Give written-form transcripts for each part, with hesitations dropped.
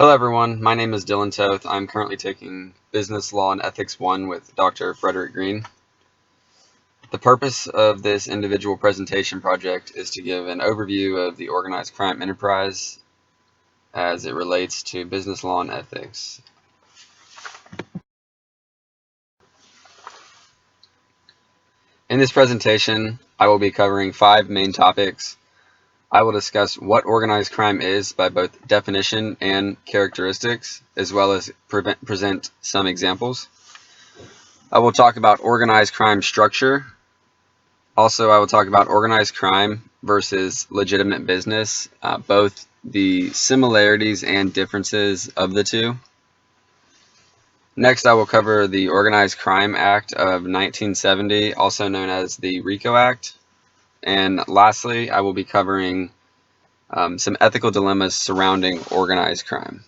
Hello everyone, my name is Dylan Toth. I'm currently taking Business Law and Ethics 1 with Dr. Frederick Green. The purpose of this individual presentation project is to give an overview of the organized crime enterprise as it relates to business law and ethics. In this presentation, I will be covering 5 main topics. I will discuss what organized crime is by both definition and characteristics, as well as present some examples. I will talk about organized crime structure. Also, I will talk about organized crime versus legitimate business, both the similarities and differences of the two. Next, I will cover the Organized Crime Act of 1970, also known as the RICO Act. And lastly, I will be covering some ethical dilemmas surrounding organized crime.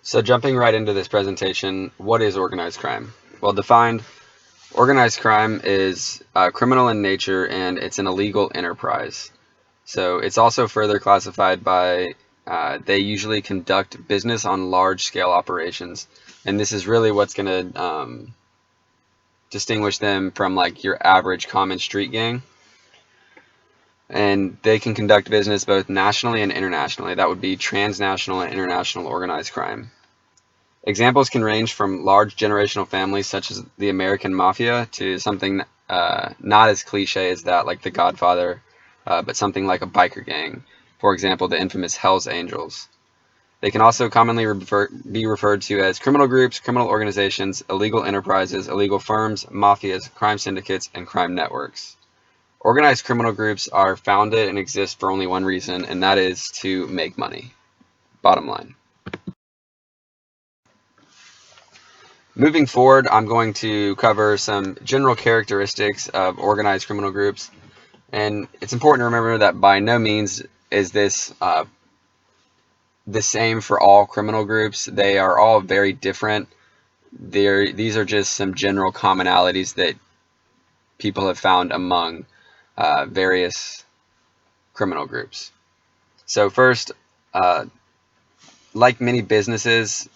So jumping right into this presentation, what is organized crime? Well defined, organized crime is criminal in nature and it's an illegal enterprise. So it's also further classified by they usually conduct business on large-scale operations, and this is really what's going to distinguish them from like your average common street gang. And they can conduct business both nationally and internationally. That would be transnational and international organized crime. Examples can range from large generational families such as the American Mafia to something not as cliche as that, like The Godfather, but something like a biker gang. For example, the infamous Hells Angels. They can also commonly be referred to as criminal groups, criminal organizations, illegal enterprises, illegal firms, mafias, crime syndicates, and crime networks. Organized criminal groups are founded and exist for only one reason, and that is to make money. Bottom line. Moving forward, I'm going to cover some general characteristics of organized criminal groups. And it's important to remember that by no means is this the same for all criminal groups. They are all very different. These are just some general commonalities that people have found among various criminal groups. So first, like many businesses,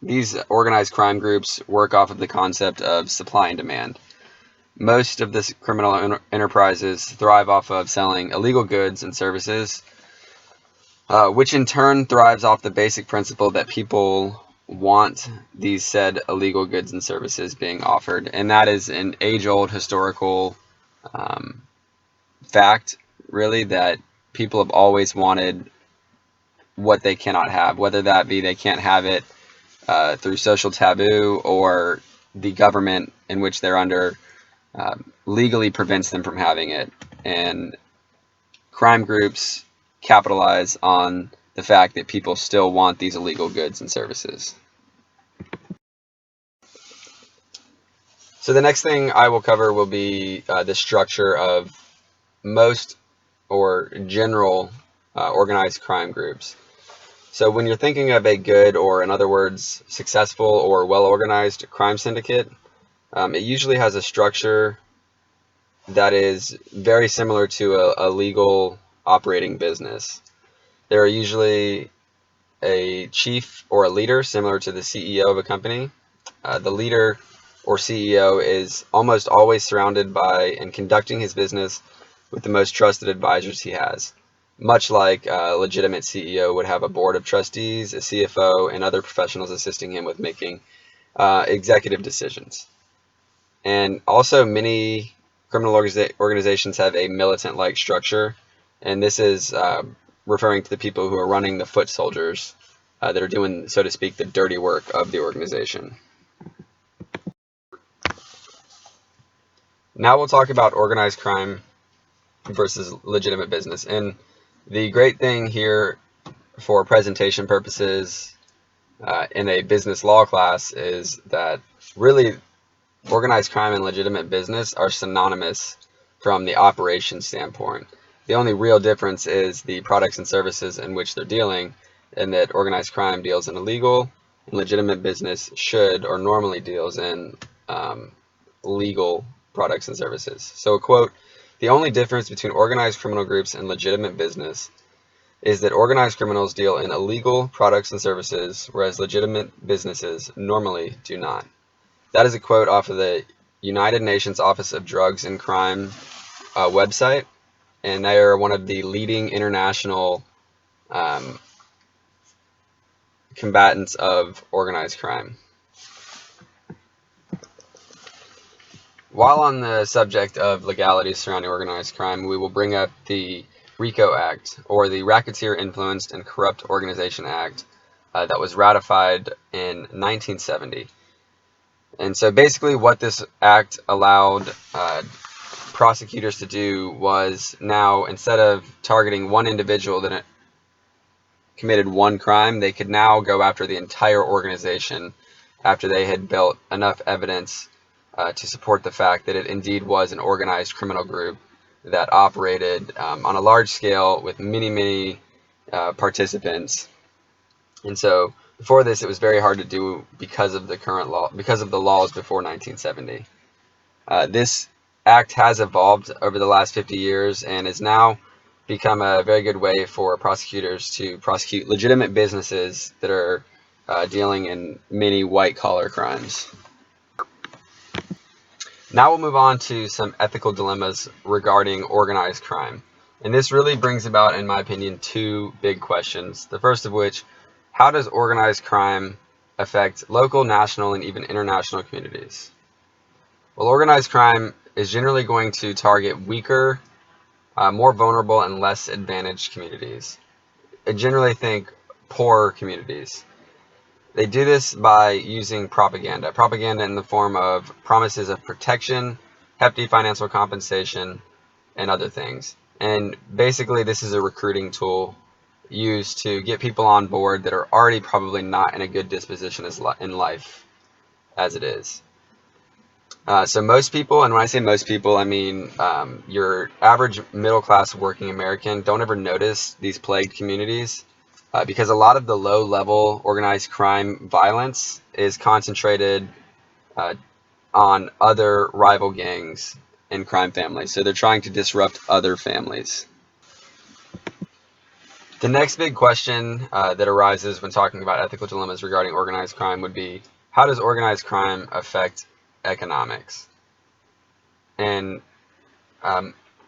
these organized crime groups work off of the concept of supply and demand. Most of the criminal enterprises thrive off of selling illegal goods and services, which in turn thrives off the basic principle that people want these said illegal goods and services being offered. And that is an age-old historical fact, really, that people have always wanted what they cannot have, whether that be they can't have it through social taboo or the government in which they're under legally prevents them from having it. And crime groups capitalize on the fact that people still want these illegal goods and services. So the next thing I will cover will be the structure of most or general organized crime groups. So when you're thinking of a good, or in other words, successful or well-organized crime syndicate, it usually has a structure that is very similar to a legal operating business. There are usually a chief or a leader similar to the CEO of a company. The leader or CEO is almost always surrounded by and conducting his business with the most trusted advisors he has, much like a legitimate CEO would have a board of trustees, a CFO, and other professionals assisting him with making executive decisions. And also many criminal organizations have a militant-like structure, and this is referring to the people who are running the foot soldiers that are doing, so to speak, the dirty work of the organization. Now we'll talk about organized crime versus legitimate business. And the great thing here for presentation purposes in a business law class is that really organized crime and legitimate business are synonymous from the operation standpoint. The only real difference is the products and services in which they're dealing, and that organized crime deals in illegal and legitimate business should or normally deals in legal products and services. So a quote, "The only difference between organized criminal groups and legitimate business is that organized criminals deal in illegal products and services, whereas legitimate businesses normally do not. That is a quote off of the United Nations Office of Drugs and Crime website, and they are one of the leading international combatants of organized crime. While on the subject of legalities surrounding organized crime, we will bring up the RICO Act, or the Racketeer Influenced and Corrupt Organization Act, that was ratified in 1970. And so basically what this act allowed prosecutors to do was, now instead of targeting one individual that committed one crime, they could now go after the entire organization after they had built enough evidence to support the fact that it indeed was an organized criminal group that operated on a large scale with many participants. And so before this, it was very hard to do because of the current law, because of the laws before 1970. This act has evolved over the last 50 years and has now become a very good way for prosecutors to prosecute legitimate businesses that are dealing in many white-collar crimes. Now we'll move on to some ethical dilemmas regarding organized crime. And this really brings about, in my opinion, two big questions. The first of which, how does organized crime affect local, national, and even international communities? Well, organized crime is generally going to target weaker, more vulnerable, and less advantaged communities. I generally think poor communities. They do this by using propaganda in the form of promises of protection, hefty financial compensation, and other things. And basically, this is a recruiting tool used to get people on board that are already probably not in a good disposition in life as it is. So most people, and when I say most people, I mean your average middle-class working American, don't ever notice these plagued communities because a lot of the low-level organized crime violence is concentrated on other rival gangs and crime families. So they're trying to disrupt other families. The next big question that arises when talking about ethical dilemmas regarding organized crime would be, how does organized crime affect economics? And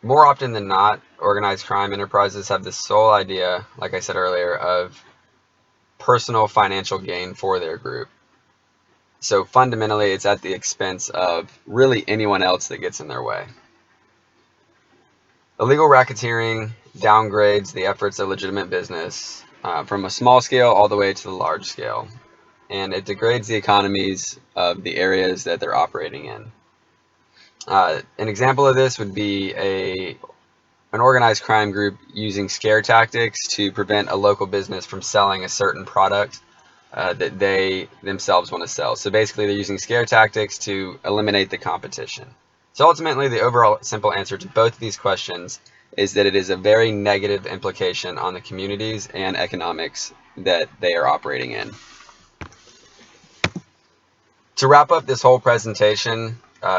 more often than not, organized crime enterprises have the sole idea, like I said earlier, of personal financial gain for their group. So fundamentally, it's at the expense of really anyone else that gets in their way. Illegal racketeering downgrades the efforts of legitimate business from a small scale all the way to the large scale, and it degrades the economies of the areas that they're operating in. An example of this would be an organized crime group using scare tactics to prevent a local business from selling a certain product that they themselves want to sell. So basically, they're using scare tactics to eliminate the competition. So ultimately, the overall simple answer to both of these questions is that it is a very negative implication on the communities and economics that they are operating in. To wrap up this whole presentation,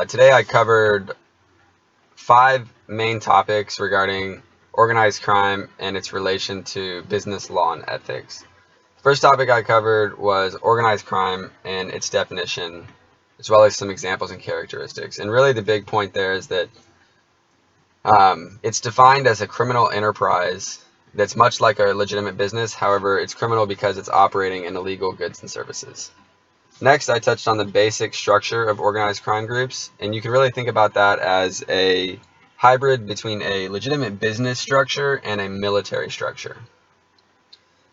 today I covered 5 main topics regarding organized crime and its relation to business law and ethics. The first topic I covered was organized crime and its definition, as well as some examples and characteristics. And really the big point there is that it's defined as a criminal enterprise that's much like a legitimate business. However, it's criminal because it's operating in illegal goods and services. Next, I touched on the basic structure of organized crime groups, and you can really think about that as a hybrid between a legitimate business structure and a military structure.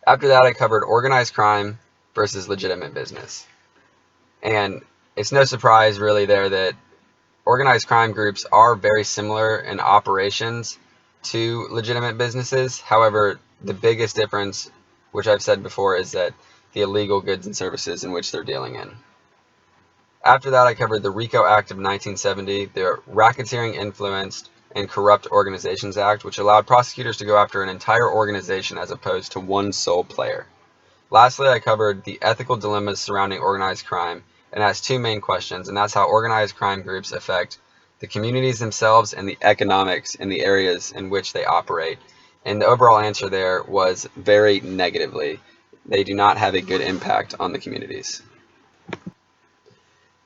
After that, I covered organized crime versus legitimate business. And it's no surprise really there that organized crime groups are very similar in operations to legitimate businesses. However, the biggest difference, which I've said before, is that the illegal goods and services in which they're dealing in. After that, I covered the RICO Act of 1970, the Racketeering Influenced and Corrupt Organizations Act, which allowed prosecutors to go after an entire organization as opposed to one sole player. Lastly, I covered the ethical dilemmas surrounding organized crime and asked 2 main questions, and that's how organized crime groups affect the communities themselves and the economics in the areas in which they operate, And the overall answer there was very negatively. They do not have a good impact on the communities.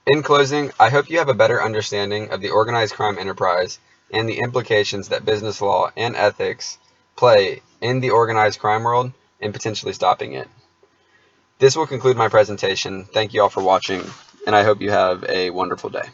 In closing, I hope you have a better understanding of the organized crime enterprise and the implications that business law and ethics play in the organized crime world and potentially stopping it. This will conclude my presentation. Thank you all for watching, and I hope you have a wonderful day.